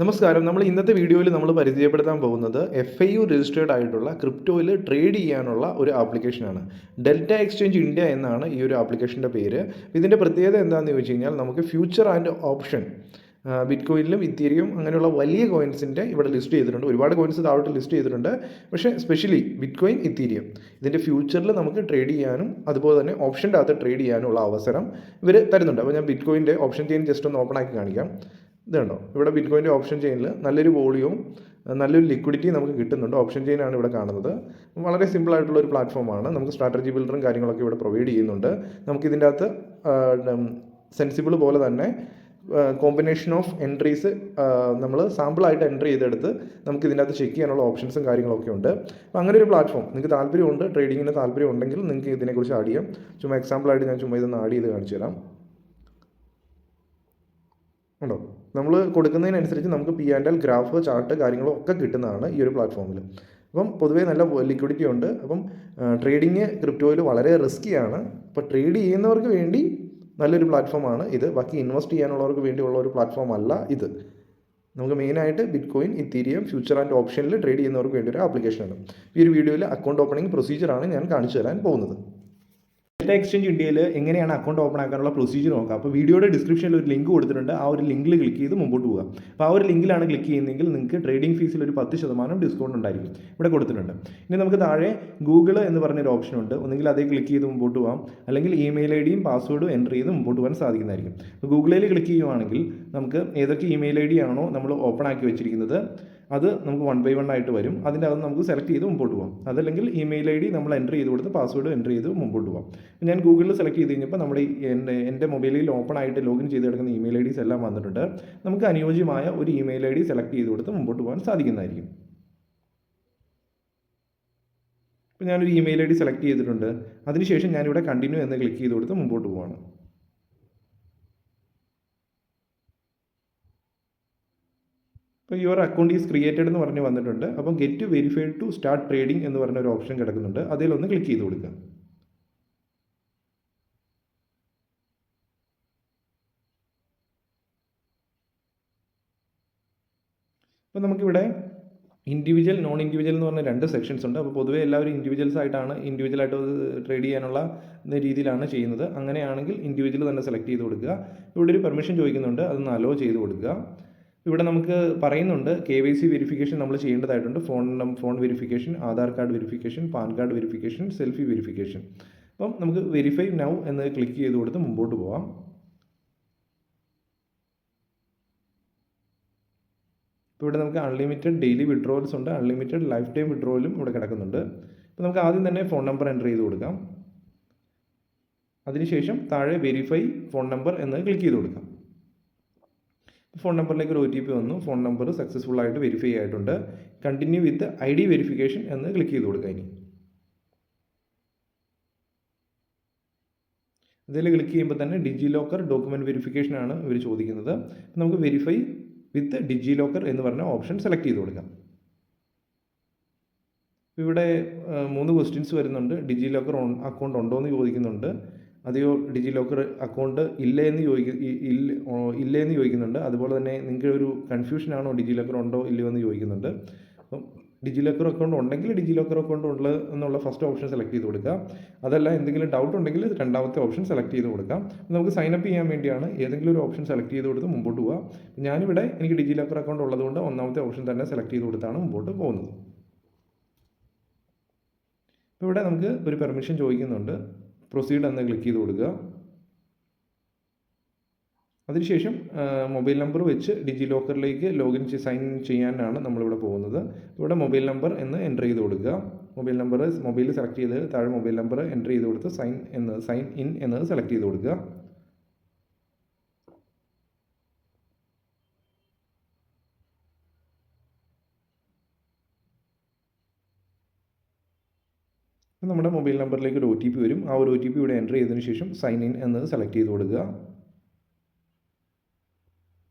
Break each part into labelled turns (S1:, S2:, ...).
S1: നമസ്കാരം. നമ്മൾ ഇന്നത്തെ വീഡിയോയിൽ നമ്മൾ പരിചയപ്പെടുത്താൻ പോകുന്നത് FIU രജിസ്റ്റേർഡ് ആയിട്ടുള്ള ക്രിപ്റ്റോയിൽ ട്രേഡ് ചെയ്യാനുള്ള ഒരു ആപ്ലിക്കേഷനാണ്. ഡെൽറ്റ എക്സ്ചേഞ്ച് ഇന്ത്യ എന്നാണ് ഈ ഒരു ആപ്ലിക്കേഷൻ്റെ പേര്. ഇതിൻ്റെ പ്രത്യേകത എന്താണെന്ന് ചോദിച്ചു കഴിഞ്ഞാൽ നമുക്ക് ഫ്യൂച്ചർ ആൻഡ് ഓപ്ഷൻ ബിറ്റ്കോയിനിലും ഇത്തീരിയം അങ്ങനെയുള്ള വലിയ കോയിൻസിൻ്റെ ഇവിടെ ലിസ്റ്റ് ചെയ്തിട്ടുണ്ട്. ഒരുപാട് കോയിൻസ് താഴോട്ട് ലിസ്റ്റ് ചെയ്തിട്ടുണ്ട്. പക്ഷേ സ്പെഷ്യലി ബിറ്റ്കോയിൻ, ഇത്തീരിയം ഇതിൻ്റെ ഫ്യൂച്ചറിൽ നമുക്ക് ട്രേഡ് ചെയ്യാനും അതുപോലെ തന്നെ ഓപ്ഷൻ്റെ അകത്ത് ട്രേഡ് ചെയ്യാനുള്ള അവസരം ഇവർ തരുന്നുണ്ട്. അപ്പോൾ ഞാൻ ബിറ്റ്കോയിൻ്റെ ഓപ്ഷൻ ചെയിൻ ജസ്റ്റ് ഒന്ന് ഓപ്പൺ ആക്കി കാണിക്കാം. ഇതുണ്ടോ, ഇവിടെ ബിറ്റ്കോയിൻ്റെ ഓപ്ഷൻ ചെയിനിൽ നല്ലൊരു വോളിയവും നല്ലൊരു ലിക്വിഡിറ്റി നമുക്ക് കിട്ടുന്നുണ്ട്. ഓപ്ഷൻ ചെയിനാണ് ഇവിടെ കാണുന്നത്. വളരെ സിമ്പിളായിട്ടുള്ള ഒരു പ്ലാറ്റ്ഫോമാണ്. നമുക്ക് സ്ട്രാറ്റജി ബിൽഡറും കാര്യങ്ങളൊക്കെ ഇവിടെ പ്രൊവൈഡ് ചെയ്യുന്നുണ്ട്. നമുക്കിതിൻ്റെ അകത്ത് സെൻസിബിൾ പോലെ തന്നെ കോമ്പിനേഷൻ ഓഫ് എൻട്രീസ് നമ്മൾ സാമ്പിളായിട്ട് എൻട്രി ചെയ്തെടുത്ത് നമുക്ക് ഇതിൻ്റെ അകത്ത് ചെക്ക് ചെയ്യാനുള്ള ഓപ്ഷൻസും കാര്യങ്ങളൊക്കെ ഉണ്ട്. അപ്പോൾ അങ്ങനെ ഒരു പ്ലാറ്റ്ഫോം നിങ്ങൾക്ക് താല്പര്യമുണ്ട്, ട്രേഡിങ്ങിന് താല്പര്യം ഉണ്ടെങ്കിൽ നിങ്ങൾക്ക് ഇതിനെക്കുറിച്ച് ആഡ് ചെയ്യാം. ചുമ്മാ എക്സാമ്പിളായിട്ട് ഞാൻ ചുമ്മാ ഇതൊന്ന് ആഡ് ചെയ്ത് കാണിച്ചു തരാം. ഉണ്ടോ, നമ്മൾ കൊടുക്കുന്നതിനനുസരിച്ച് നമുക്ക് P&L ഗ്രാഫ്, ചാർട്ട് കാര്യങ്ങളും ഒക്കെ കിട്ടുന്നതാണ് ഈ ഒരു പ്ലാറ്റ്ഫോമിൽ. അപ്പം പൊതുവേ നല്ല ലിക്വിഡിറ്റി ഉണ്ട്. അപ്പം ട്രേഡിങ് ക്രിപ്റ്റോയിൽ വളരെ റിസ്ക്കിയാണ്. അപ്പോൾ ട്രേഡ് ചെയ്യുന്നവർക്ക് വേണ്ടി നല്ലൊരു പ്ലാറ്റ്ഫോമാണ് ഇത്. ബാക്കി ഇൻവെസ്റ്റ് ചെയ്യാനുള്ളവർക്ക് വേണ്ടിയുള്ള ഒരു പ്ലാറ്റ്ഫോം അല്ല ഇത്. നമുക്ക് മെയിനായിട്ട് ബിറ്റ്കോയിൻ, ഇത്തീരിയം, ഫ്യൂച്ചർ ആൻഡ് ഓപ്ഷനിൽ ട്രേഡ് ചെയ്യുന്നവർക്ക് വേണ്ടി ഒരു ആപ്ലിക്കേഷനാണ്. ഈ ഒരു വീഡിയോയിൽ അക്കൗണ്ട് ഓപ്പണിംഗ് പ്രൊസീജിയറാണ് ഞാൻ കാണിച്ചു തരാൻ പോകുന്നത്. ഡെൽറ്റ എക്സ്ചേഞ്ച് ഇന്ത്യയിൽ എങ്ങനെയാണ് അക്കൗണ്ട് ഓപ്പൺ ആക്കാനുള്ള പ്രൊസീജിയർ നോക്കാം. അപ്പോൾ വീഡിയോയുടെ ഡിസ്ക്രിപ്ഷനിൽ ഒരു ലിങ്ക് കൊടുത്തിട്ടുണ്ട്. ആ ഒരു ലിങ്കിൽ ക്ലിക്ക് ചെയ്ത് മുമ്പോട്ട് പോകുക. അപ്പോൾ ആ ഒരു ലിങ്കിലാണ് ക്ലിക്ക് ചെയ്യുന്നതെങ്കിൽ നിങ്ങൾക്ക് ട്രേഡിംഗ് ഫീസിൽ ഒരു 10% ഡിസ്കൗണ്ട് ഉണ്ടായിരിക്കും, ഇവിടെ കൊടുത്തിട്ടുണ്ട്. ഇനി നമുക്ക് താഴെ ഗൂഗിൾ എന്ന് പറഞ്ഞൊരു ഓപ്ഷൻ ഉണ്ട്. ഒന്നെങ്കിൽ അതേ ക്ലിക്ക് ചെയ്ത് മുമ്പോട്ട് പോകാം, അല്ലെങ്കിൽ ഇമെയിൽ ഐഡിയും പാസ്വേഡും എൻ്റർ ചെയ്ത് മുമ്പോട്ട് പോകാൻ സാധിക്കുന്നതായിരിക്കും. അപ്പോൾ ഗൂഗിളിൽ ക്ലിക്ക് ചെയ്യുവാണെങ്കിൽ നമുക്ക് ഏതൊക്കെ ഇമെയിൽ ഐ ഡി ആണോ നമ്മൾ ഓപ്പൺ ആക്കി വെച്ചിരിക്കുന്നത് അത് നമുക്ക് 1 by 1 ആയിട്ട് വരും. അതിൻ്റെ അകത്ത് നമുക്ക് സെലക്ട് ചെയ്ത് മുമ്പോട്ട് പോകാം. അതല്ലെങ്കിൽ ഇമെയിൽ ഐ ഡി നമ്മൾ എൻ്റർ ചെയ്ത് കൊടുത്ത് പാസ്വേഡ് എൻ്റർ ചെയ്ത് മുമ്പോട്ട് പോകാം. ഞാൻ ഗൂഗിളിൽ സെലക്ട് ചെയ്ത് കഴിഞ്ഞപ്പോൾ നമ്മുടെ എൻ്റെ മൊബൈലിൽ ഓപ്പൺ ആയിട്ട് ലോഗിൻ ചെയ്ത് കിടക്കുന്ന ഇമെയിൽ ഐ ഡീസ് എല്ലാം വന്നിട്ടുണ്ട്. നമുക്ക് അനുയോജ്യമായ ഒരു ഇമെയിൽ ഐ ഡി സെലക്ട് ചെയ്ത് കൊടുത്ത് മുമ്പോട്ട് പോകാൻ സാധിക്കുന്നതായിരിക്കും. ഇപ്പോൾ ഞാനൊരു ഇമെയിൽ ഐ ഡി സെലക്ട് ചെയ്തിട്ടുണ്ട്. അതിനുശേഷം ഞാനിവിടെ കണ്ടിന്യൂ എന്ന് ക്ലിക്ക് ചെയ്ത് കൊടുത്ത് മുമ്പോട്ട് പോവാണ്. അപ്പോൾ യുവർ അക്കൗണ്ട് ഈസ് ക്രിയേറ്റഡ് എന്ന് പറഞ്ഞ് വന്നിട്ടുണ്ട്. അപ്പം get verified to start trading എന്ന് പറഞ്ഞ ഒരു ഓപ്ഷൻ കിടക്കുന്നുണ്ട്. അതിലൊന്ന് ക്ലിക്ക് ചെയ്ത് കൊടുക്കുക. അപ്പോൾ നമുക്കിവിടെ ഇൻഡിവിജ്വൽ, നോൺ ഇൻഡിവിജ്വൽ എന്ന് പറഞ്ഞ 2 സെക്ഷൻസ് ഉണ്ട്. അപ്പോൾ പൊതുവേ എല്ലാവരും ഇൻഡിവിജ്വലായിട്ട് ട്രേഡ് ചെയ്യാനുള്ള രീതിയിലാണ് ചെയ്യുന്നത്. അങ്ങനെയാണെങ്കിൽ ഇൻഡിവിജ്വൽ തന്നെ സെലക്ട് ചെയ്ത് കൊടുക്കുക. ഇവിടെ ഒരു പെർമിഷൻ ചോദിക്കുന്നുണ്ട്, അതൊന്ന് അലോ ചെയ്ത് കൊടുക്കുക. ഇവിടെ നമുക്ക് പറയുന്നുണ്ട് KYC വെരിഫിക്കേഷൻ നമ്മൾ ചെയ്യേണ്ടതായിട്ടുണ്ട്. Phone verification, Aadhaar card verification, pan card verification, selfie verification. അപ്പം നമുക്ക് വെരിഫൈ നൗ എന്ന് ക്ലിക്ക് ചെയ്ത് കൊടുത്ത് മുമ്പോട്ട് പോകാം. ഇപ്പോൾ ഇവിടെ നമുക്ക് അൺലിമിറ്റഡ് ഡെയിലി വിഡ്രോവൽസ് ഉണ്ട്, അൺലിമിറ്റഡ് ലൈഫ് ടൈം വിഡ്രോവലും ഇവിടെ കിടക്കുന്നുണ്ട്. അപ്പോൾ നമുക്ക് ആദ്യം തന്നെ ഫോൺ നമ്പർ എൻ്റർ ചെയ്ത് കൊടുക്കാം. അതിനുശേഷം താഴെ വെരിഫൈ ഫോൺ നമ്പർ എന്ന് ക്ലിക്ക് ചെയ്ത് കൊടുക്കാം. ഫോൺ നമ്പറിലേക്ക് ഒരു OTP വന്നു. ഫോൺ നമ്പർ സക്സസ്ഫുൾ ആയിട്ട് വെരിഫൈ ആയിട്ടുണ്ട്. കണ്ടിന്യൂ വിത്ത് ID വെരിഫിക്കേഷൻ എന്ന് ക്ലിക്ക് ചെയ്ത് കൊടുക്കുക. ഇനി ഇതിൽ ക്ലിക്ക് ചെയ്യുമ്പോൾ തന്നെ ഡിജി ലോക്കർ ഡോക്യുമെൻറ്റ് വെരിഫിക്കേഷൻ ആണ് ഇവർ ചോദിക്കുന്നത്. നമുക്ക് വെരിഫൈ വിത്ത് ഡിജി ലോക്കർ എന്ന് പറഞ്ഞ ഓപ്ഷൻ സെലക്ട് ചെയ്ത് കൊടുക്കാം. ഇവിടെ 3 ക്വസ്റ്റ്യൻസ് വരുന്നുണ്ട്. ഡിജി ലോക്കർ അക്കൗണ്ട് ഉണ്ടോ എന്ന് ചോദിക്കുന്നുണ്ട്. അതെയോ ഡിജി ലോക്കർ അക്കൗണ്ട് ഇല്ലെന്ന് ചോദിക്കുന്നുണ്ട്. അതുപോലെ തന്നെ നിങ്ങൾക്ക് ഒരു കൺഫ്യൂഷനാണോ, ഡിജി ലോക്കർ ഉണ്ടോ ഇല്ലയോ എന്ന് ചോദിക്കുന്നുണ്ട്. അപ്പം ഡിജി ലോക്കർ അക്കൗണ്ട് ഉണ്ടെങ്കിൽ ഡിജി ലോക്കർ അക്കൗണ്ട് ഉള്ളത് എന്നുള്ള ഫസ്റ്റ് ഓപ്ഷൻ സെലക്ട് ചെയ്ത് കൊടുക്കുക. അതല്ല എന്തെങ്കിലും ഡൗട്ട് ഉണ്ടെങ്കിൽ രണ്ടാമത്തെ ഓപ്ഷൻ സെലക്ട് ചെയ്ത് കൊടുക്കാം. നമുക്ക് സൈനപ്പ് ചെയ്യാൻ വേണ്ടിയാണ് ഏതെങ്കിലും ഒരു ഓപ്ഷൻ സെലക്ട് ചെയ്ത് കൊടുത്ത് മുമ്പോട്ട് പോവുക. ഞാനിവിടെ എനിക്ക് ഡിജി ലോക്കർ അക്കൗണ്ട് ഉള്ളതുകൊണ്ട് ഒന്നാമത്തെ ഓപ്ഷൻ തന്നെ സെലക്ട് ചെയ്ത് കൊടുത്താണ് മുമ്പോട്ട് പോകുന്നത്. ഇപ്പോൾ ഇവിടെ നമുക്ക് ഒരു പെർമിഷൻ ചോദിക്കുന്നുണ്ട്. പ്രൊസീഡ് എന്ന് ക്ലിക്ക് ചെയ്ത് കൊടുക്കുക. അതിനുശേഷം മൊബൈൽ നമ്പർ വെച്ച് ഡിജി ലോക്കറിലേക്ക് സൈൻ ചെയ്യാനാണ് നമ്മളിവിടെ പോകുന്നത്. ഇവിടെ മൊബൈൽ നമ്പർ എന്ന് എൻ്റർ ചെയ്ത് കൊടുക്കുക. മൊബൈൽ സെലക്ട് ചെയ്ത് താഴെ മൊബൈൽ നമ്പർ എൻ്റർ ചെയ്ത് കൊടുത്ത് സൈൻ ഇൻ എന്നത് സെലക്ട് ചെയ്ത് കൊടുക്കുക. നമ്മുടെ മൊബൈൽ നമ്പറിലേക്ക് ഒരു OTP വരും. ആ ഒരു OTP ഇവിടെ എൻ്റർ ചെയ്തതിന് ശേഷം സൈൻ ഇൻ എന്നത് സെലക്ട് ചെയ്ത് കൊടുക്കുക.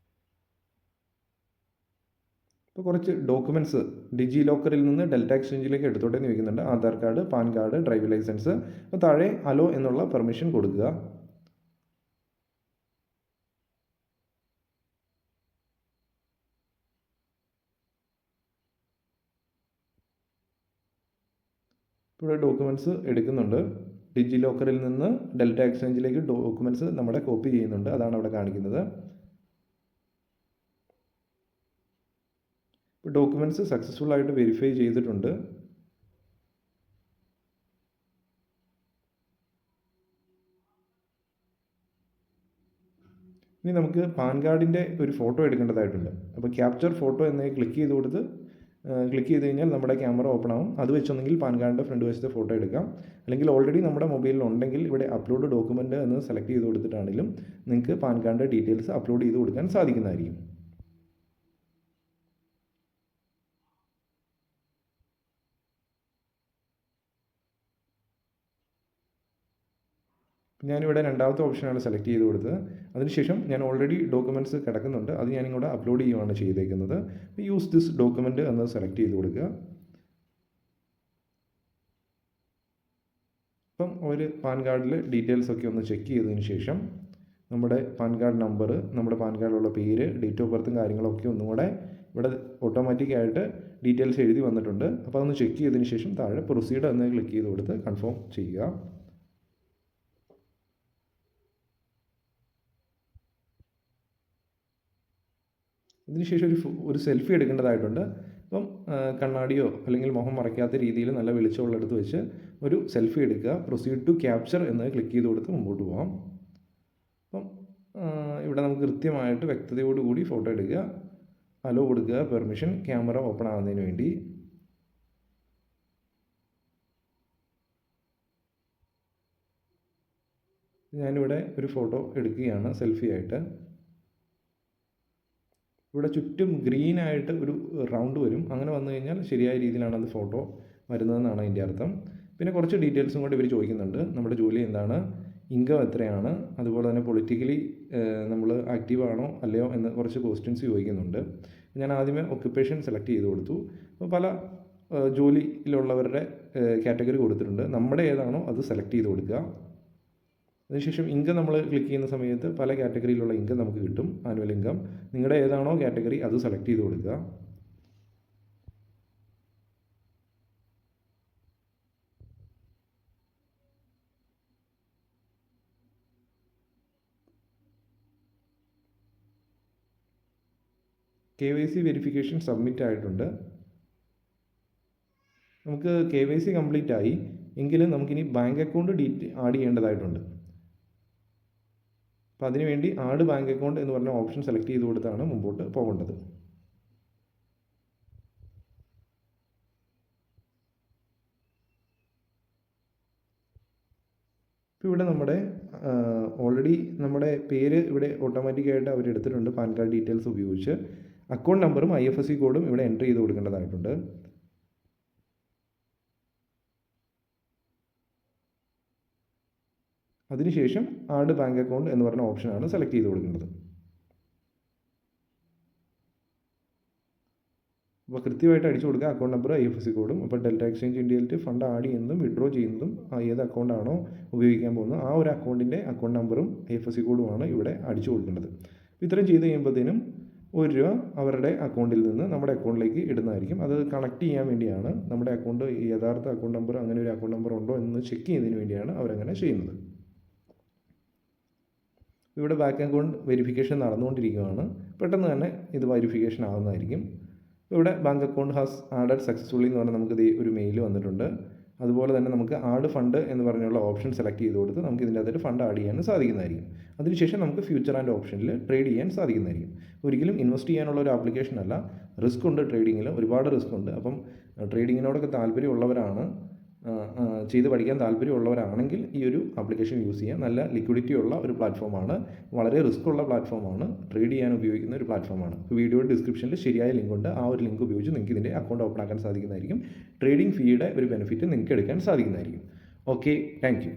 S1: ഇപ്പോൾ കുറച്ച് ഡോക്യുമെൻറ്റ്സ് ഡിജി ലോക്കറിൽ നിന്ന് ഡെൽറ്റ എക്സ്ചേഞ്ചിലേക്ക് എടുത്തോട്ടെ എന്ന് ചോദിക്കുന്നുണ്ട്. Aadhaar card, PAN card, driving licence. അപ്പോൾ താഴെ അലോ എന്നുള്ള പെർമിഷൻ കൊടുക്കുക. ഇവിടെ ഡോക്യുമെൻറ്റ്സ് എടുക്കുന്നുണ്ട്. ഡിജി ലോക്കറിൽ നിന്ന് ഡെൽറ്റ എക്സ്ചേഞ്ചിലേക്ക് ഡോക്യുമെൻറ്റ്സ് നമ്മുടെ കോപ്പി ചെയ്യുന്നുണ്ട്. അതാണ് അവിടെ കാണിക്കുന്നത്. ഇപ്പോൾ ഡോക്യുമെൻറ്റ്സ് സക്സസ്ഫുൾ ആയിട്ട് വെരിഫൈ ചെയ്തിട്ടുണ്ട്. ഇനി നമുക്ക് പാൻ കാർഡിൻ്റെ ഒരു ഫോട്ടോ എടുക്കേണ്ടതായിട്ടുണ്ട്. അപ്പോൾ ക്യാപ്ചർ ഫോട്ടോ എന്ന് ക്ലിക്ക് ചെയ്ത് കഴിഞ്ഞാൽ നമ്മുടെ ക്യാമറ ഓപ്പൺ ആവും. അത് വെച്ചൊന്നെങ്കിൽ പാൻ കാർഡിൻ്റെ ഫ്രണ്ട് വശത്തെ ഫോട്ടോ എടുക്കാം. അല്ലെങ്കിൽ ഓൾറെഡി നമ്മുടെ മൊബൈലിൽ ഉണ്ടെങ്കിൽ ഇവിടെ അപ്ലോഡ് ഡോക്യുമെൻ്റ് എന്ന് സെലക്ട് ചെയ്ത് കൊടുത്തിട്ടാണെങ്കിലും നിങ്ങൾക്ക് പാൻ കാർഡിൻ്റെ ഡീറ്റെയിൽസ് അപ്ലോഡ് ചെയ്ത് കൊടുക്കാൻ സാധിക്കുന്നതായിരിക്കും. ഞാനിവിടെ രണ്ടാമത്തെ ഓപ്ഷനാണ് സെലക്ട് ചെയ്ത് കൊടുത്തത്. അതിനുശേഷം ഞാൻ ഓൾറെഡി ഡോക്യുമെൻറ്റ്സ് കിടക്കുന്നുണ്ട്, അത് ഞാനിങ്ങോട്ട് അപ്ലോഡ് ചെയ്യുകയാണ് ചെയ്തേക്കുന്നത്. യൂസ് ദിസ് ഡോക്യുമെൻറ്റ് എന്ന് സെലക്ട് ചെയ്ത് കൊടുക്കുക. അപ്പം ഒരു പാൻ കാർഡിൽ ഡീറ്റെയിൽസ് ഒക്കെ ഒന്ന് ചെക്ക് ചെയ്തതിന് ശേഷം നമ്മുടെ പാൻ കാർഡ് നമ്പർ, നമ്മുടെ പാൻ കാർഡിലുള്ള പേര്, ഡേറ്റ് ഓഫ് ബർത്തും കാര്യങ്ങളൊക്കെ ഒന്നും കൂടെ ഇവിടെ ഓട്ടോമാറ്റിക്കായിട്ട് ഡീറ്റെയിൽസ് എഴുതി വന്നിട്ടുണ്ട്. അപ്പോൾ അതൊന്ന് ചെക്ക് ചെയ്തതിന് ശേഷം താഴെ പ്രൊസീഡ് എന്ന് ക്ലിക്ക് ചെയ്ത് കൊടുത്ത് കൺഫേം ചെയ്യുക. ഇതിനുശേഷം ഒരു സെൽഫി എടുക്കേണ്ടതായിട്ടുണ്ട്. അപ്പം കണ്ണാടിയോ അല്ലെങ്കിൽ മുഖം മറയ്ക്കാത്ത രീതിയിൽ നല്ല വെളിച്ചമുള്ളെടുത്ത് വെച്ച് ഒരു സെൽഫി എടുക്കുക. പ്രൊസീഡ് ടു ക്യാപ്ചർ എന്ന് ക്ലിക്ക് ചെയ്ത് കൊടുത്ത് മുമ്പോട്ട് പോകാം. അപ്പം ഇവിടെ നമുക്ക് കൃത്യമായിട്ട് വ്യക്തതയോടുകൂടി ഫോട്ടോ എടുക്കുക. അലോ കൊടുക്കുക, പെർമിഷൻ, ക്യാമറ ഓപ്പൺ ആകുന്നതിന് വേണ്ടി. ഞാനിവിടെ ഒരു ഫോട്ടോ എടുക്കുകയാണ് സെൽഫി ആയിട്ട്. ഇവിടെ ചുറ്റും ഗ്രീനായിട്ട് ഒരു റൗണ്ട് വരും. അങ്ങനെ വന്നു കഴിഞ്ഞാൽ ശരിയായ രീതിയിലാണ് അത് ഫോട്ടോ വരുന്നതെന്നാണ് അതിൻ്റെ അർത്ഥം. പിന്നെ കുറച്ച് ഡീറ്റെയിൽസും കൂടി ഇവർ ചോദിക്കുന്നുണ്ട്. നമ്മുടെ ജോലി എന്താണ്, ഇൻകം എത്രയാണ്, അതുപോലെ തന്നെ പൊളിറ്റിക്കലി നമ്മൾ ആക്റ്റീവ് ആണോ അല്ലയോ എന്ന് കുറച്ച് ക്വസ്റ്റ്യൻസ് ചോദിക്കുന്നുണ്ട്. ഞാൻ ആദ്യമേ ഒക്യുപ്പേഷൻ സെലക്ട് ചെയ്ത് കൊടുത്തു. അപ്പോൾ പല ജോലിയിലുള്ളവരുടെ കാറ്റഗറി കൊടുത്തിട്ടുണ്ട്. നമ്മുടെ ഏതാണോ അത് സെലക്ട് ചെയ്ത് കൊടുക്കുക. അതിനുശേഷം ഇൻകം നമ്മൾ ക്ലിക്ക് ചെയ്യുന്ന സമയത്ത് പല കാറ്റഗറിയിലുള്ള ഇൻകം നമുക്ക് കിട്ടും, ആനുവൽ ഇൻകം. നിങ്ങളുടെ ഏതാണോ കാറ്റഗറി അത് സെലക്ട് ചെയ്ത് കൊടുക്കുക. KYC വെരിഫിക്കേഷൻ സബ്മിറ്റ് ആയിട്ടുണ്ട്. നമുക്ക് KYC കംപ്ലീറ്റ് ആയി എങ്കിലും നമുക്കിനി ബാങ്ക് അക്കൗണ്ട് ആഡ് ചെയ്യേണ്ടതായിട്ടുണ്ട്. അപ്പോൾ അതിനുവേണ്ടി ആഡ് ബാങ്ക് അക്കൗണ്ട് എന്ന് പറഞ്ഞ ഓപ്ഷൻ സെലക്ട് ചെയ്ത് കൊടുത്താണ് മുമ്പോട്ട് പോകേണ്ടത്. ഇപ്പോൾ ഇവിടെ നമ്മുടെ ഓൾറെഡി നമ്മുടെ പേര് ഇവിടെ ഓട്ടോമാറ്റിക്കായിട്ട് അവർ എടുത്തിട്ടുണ്ട്. പാൻ കാർഡ് ഡീറ്റെയിൽസ് ഉപയോഗിച്ച് അക്കൗണ്ട് നമ്പറും IFSC കോഡും ഇവിടെ എൻ്റർ ചെയ്ത് കൊടുക്കേണ്ടതായിട്ടുണ്ട്. അതിനുശേഷം ആഡ് ബാങ്ക് അക്കൗണ്ട് എന്ന് പറഞ്ഞ ഓപ്ഷനാണ് സെലക്ട് ചെയ്ത് കൊടുക്കേണ്ടത്. അപ്പോൾ കൃത്യമായിട്ട് അടിച്ചു കൊടുക്കുക അക്കൗണ്ട് നമ്പർ IFSC കോഡും. അപ്പോൾ ഡെൽറ്റ എക്സ്ചേഞ്ച് ഇന്ത്യയിൽ ഫണ്ട് ആഡ് ചെയ്യുന്നതും വിഡ്രോ ചെയ്യുന്നതും ഏത് അക്കൗണ്ടാണോ ഉപയോഗിക്കാൻ പോകുന്നത് ആ ഒരു അക്കൗണ്ടിൻ്റെ അക്കൗണ്ട് നമ്പറും IFSC കോഡുമാണ് ഇവിടെ അടിച്ചു കൊടുക്കേണ്ടത്. ഇത്രയും ചെയ്ത് കഴിയുമ്പോഴത്തേനും ₹1 അവരുടെ അക്കൗണ്ടിൽ നിന്ന് നമ്മുടെ അക്കൗണ്ടിലേക്ക് ഇടുന്നതായിരിക്കും. അത് കണക്ട് ചെയ്യാൻ വേണ്ടിയാണ്, നമ്മുടെ അക്കൗണ്ട് യഥാർത്ഥ അക്കൗണ്ട് നമ്പർ അങ്ങനെ ഒരു അക്കൗണ്ട് നമ്പർ ഉണ്ടോ എന്ന് ചെക്ക് ചെയ്യുന്നതിന് വേണ്ടിയാണ് അവരങ്ങനെ ചെയ്യുന്നത്. ഇവിടെ ബാങ്ക് അക്കൗണ്ട് വെരിഫിക്കേഷൻ നടന്നുകൊണ്ടിരിക്കുകയാണ്. പെട്ടെന്ന് തന്നെ ഇത് വെരിഫിക്കേഷൻ ആവുന്നതായിരിക്കും. ഇവിടെ bank account has added successfully എന്ന് പറഞ്ഞാൽ നമുക്ക് ഒരു മെയിൽ വന്നിട്ടുണ്ട്. അതുപോലെ തന്നെ നമുക്ക് ആഡ് ഫണ്ട് എന്ന് പറഞ്ഞുള്ള ഓപ്ഷൻ സെലക്ട് ചെയ്ത് കൊടുത്ത് നമുക്ക് ഇതിൻ്റെ അകത്തൊരു ഫണ്ട് ആഡ് ചെയ്യാൻ സാധിക്കുന്നതായിരിക്കും. അതിനുശേഷം നമുക്ക് ഫ്യൂച്ചർ ആൻഡ് ഓപ്ഷനിൽ ട്രേഡ് ചെയ്യാൻ സാധിക്കുന്നതായിരിക്കും. ഒരിക്കലും ഇൻവെസ്റ്റ് ചെയ്യാനുള്ള ഒരു ആപ്ലിക്കേഷൻ അല്ല. റിസ്ക് ഉണ്ട് ട്രേഡിങ്ങിൽ, ഒരുപാട് റിസ്ക് ഉണ്ട്. അപ്പം ട്രേഡിങ്ങിനോടൊക്കെ താല്പര്യമുള്ളവരാണ്, ചെയ്ത് പഠിക്കാൻ താല്പര്യമുള്ളവരാണെങ്കിൽ ഈ ഒരു ആപ്ലിക്കേഷൻ യൂസ് ചെയ്യാം. നല്ല ലിക്വിഡിറ്റി ഉള്ള ഒരു പ്ലാറ്റ്ഫോമാണ്, വളരെ റിസ്ക് ഉള്ള പ്ലാറ്റ്ഫോമാണ്, ട്രേഡ് ചെയ്യാൻ ഉപയോഗിക്കുന്ന ഒരു പ്ലാറ്റ്ഫോമാണ്. വീഡിയോയുടെ ഡിസ്ക്രിപ്ഷനിൽ ശരിയായ ലിങ്ക് ഉണ്ട്. ആ ഒരു ലിങ്ക് ഉപയോഗിച്ച് നിങ്ങൾക്ക് ഇതിൻ്റെ അക്കൗണ്ട് ഓപ്പൺ ആക്കാൻ സാധിക്കുന്നതായിരിക്കും. ട്രേഡിംഗ് ഫീയുടെ ഒരു ബെനിഫിറ്റ് നിങ്ങൾക്ക് എടുക്കാൻ സാധിക്കുന്നതായിരിക്കും. Okay, thank U.